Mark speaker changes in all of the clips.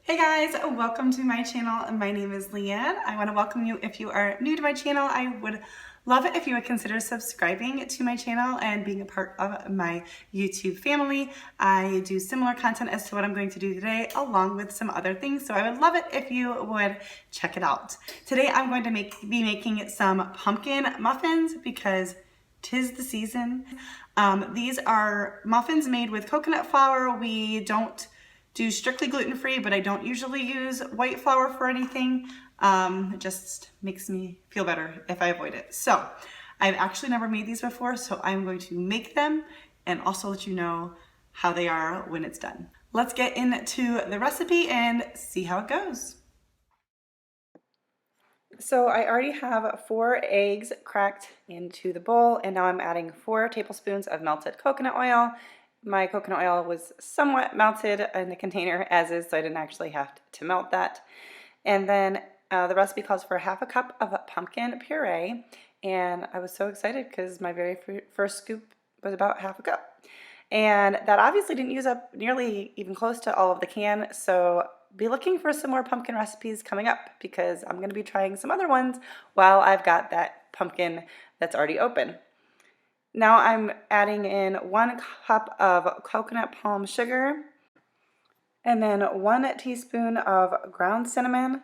Speaker 1: Hey guys, welcome to my channel. My name is Leanne. I want to welcome you if you are new to my channel. I would love it if you would consider subscribing to my channel and being a part of my YouTube family. I do similar content as to what I'm going to do today, along with some other things, so I would love it if you would check it out. Today I'm going to be making some pumpkin muffins because 'tis the season. These are muffins made with coconut flour. We don't do strictly gluten-free, but I don't usually use white flour for anything. It just makes me feel better if I avoid it. So I've actually never made these before, so I'm going to make them and also let you know how they are when it's done. Let's get into the recipe and see how it goes. So I already have 4 eggs cracked into the bowl, and now I'm adding 4 tablespoons of melted coconut oil. My coconut oil was somewhat melted in the container as is, so I didn't actually have to melt that. And then the recipe calls for half a cup of pumpkin puree, and I was so excited because my very first scoop was about half a cup. And that obviously didn't use up nearly even close to all of the can, so be looking for some more pumpkin recipes coming up because I'm going to be trying some other ones while I've got that pumpkin that's already open. Now I'm adding in 1 cup of coconut palm sugar, and then 1 teaspoon of ground cinnamon,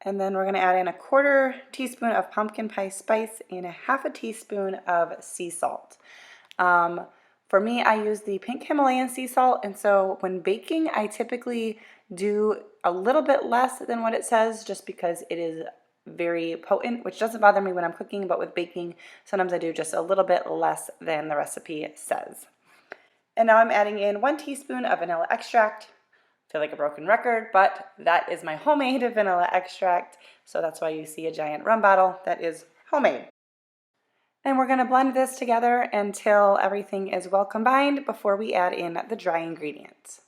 Speaker 1: and then we're going to add in 1/4 teaspoon of pumpkin pie spice and 1/2 teaspoon of sea salt. For me, I use the pink Himalayan sea salt, and so when baking, I typically do a little bit less than what it says just because it is very potent, which doesn't bother me when I'm cooking, but with baking, sometimes I do just a little bit less than the recipe says. And now I'm adding in 1 teaspoon of vanilla extract. I feel like a broken record, but that is my homemade vanilla extract, so that's why you see a giant rum bottle that is homemade. And we're going to blend this together until everything is well combined before we add in the dry ingredients.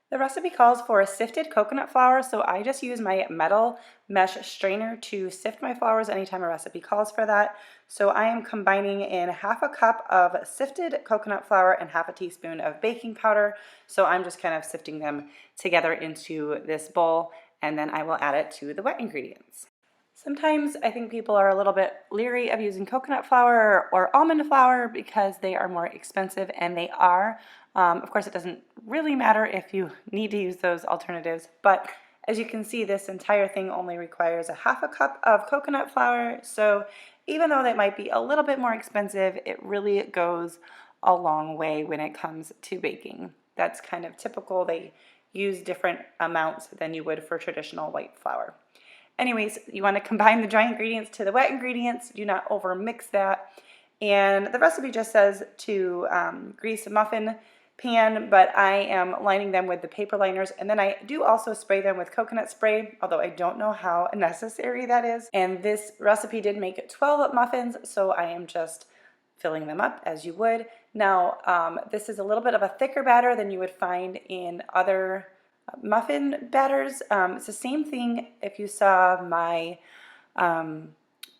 Speaker 1: The recipe calls for a sifted coconut flour, so I just use my metal mesh strainer to sift my flours anytime a recipe calls for that. So I am combining in half a cup of sifted coconut flour and 1/2 teaspoon of baking powder. So I'm just kind of sifting them together into this bowl, and then I will add it to the wet ingredients. Sometimes I think people are a little bit leery of using coconut flour or almond flour because they are more expensive, and they are. Of course, it doesn't really matter if you need to use those alternatives, but as you can see, this entire thing only requires 1/2 cup of coconut flour, so even though that might be a little bit more expensive, it really goes a long way when it comes to baking. That's kind of typical. They use different amounts than you would for traditional white flour. Anyways, you want to combine the dry ingredients to the wet ingredients. Do not over mix that. And the recipe just says to grease a muffin pan, but I am lining them with the paper liners, and then I do also spray them with coconut spray, although I don't know how necessary that is. And this recipe did make 12 muffins, so I am just filling them up as you would. Now, this is a little bit of a thicker batter than you would find in other muffin batters. It's the same thing if you saw my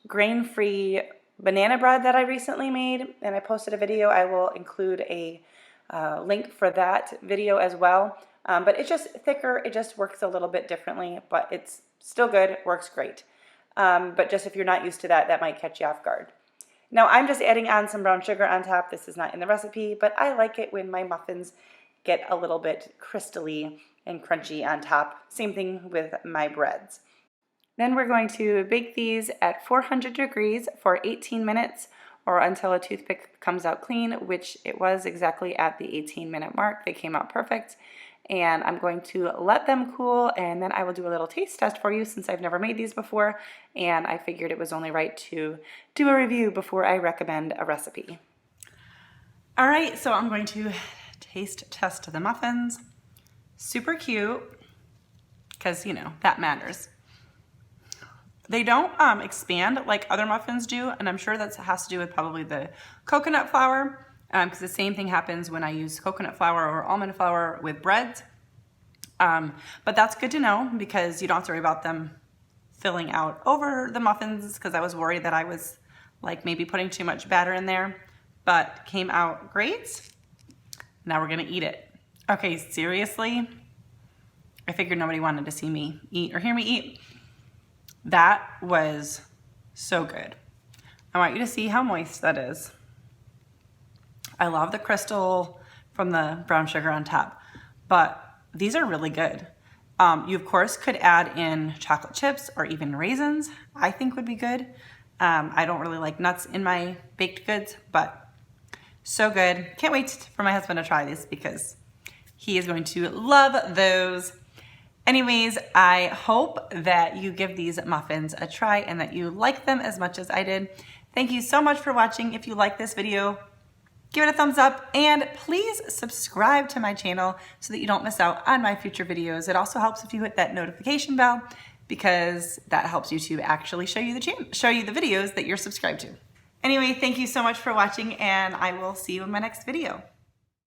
Speaker 1: grain-free banana bread that I recently made, and I posted a video. I will include a link for that video as well. But it's just thicker. It just works a little bit differently, but it's still good. It works great. But just if you're not used to that, that might catch you off guard. Now I'm just adding on some brown sugar on top. This is not in the recipe, but I like it when my muffins get a little bit crystally and crunchy on top. Same thing with my breads. Then we're going to bake these at 400 degrees for 18 minutes or until a toothpick comes out clean, which it was exactly at the 18-minute mark. They came out perfect. And I'm going to let them cool, and then I will do a little taste test for you since I've never made these before, and I figured it was only right to do a review before I recommend a recipe. All right, so I'm going to taste test the muffins. Super cute, because, you know, that matters. They don't expand like other muffins do, and I'm sure that has to do with probably the coconut flour, because the same thing happens when I use coconut flour or almond flour with breads. But that's good to know because you don't have to worry about them filling out over the muffins, because I was worried that I was like maybe putting too much batter in there, but came out great. Now we're gonna eat it. Okay, seriously, I figured nobody wanted to see me eat or hear me eat. That was so good. I want you to see how moist that is. I love the crystal from the brown sugar on top, but these are really good. You of course could add in chocolate chips or even raisins, I think would be good. I don't really like nuts in my baked goods, but so good. Can't wait for my husband to try these because he is going to love those. Anyways, I hope that you give these muffins a try and that you like them as much as I did. Thank you so much for watching. If you like this video, give it a thumbs up and please subscribe to my channel so that you don't miss out on my future videos. It also helps if you hit that notification bell because that helps YouTube actually show you the videos that you're subscribed to. Anyway, thank you so much for watching and I will see you in my next video.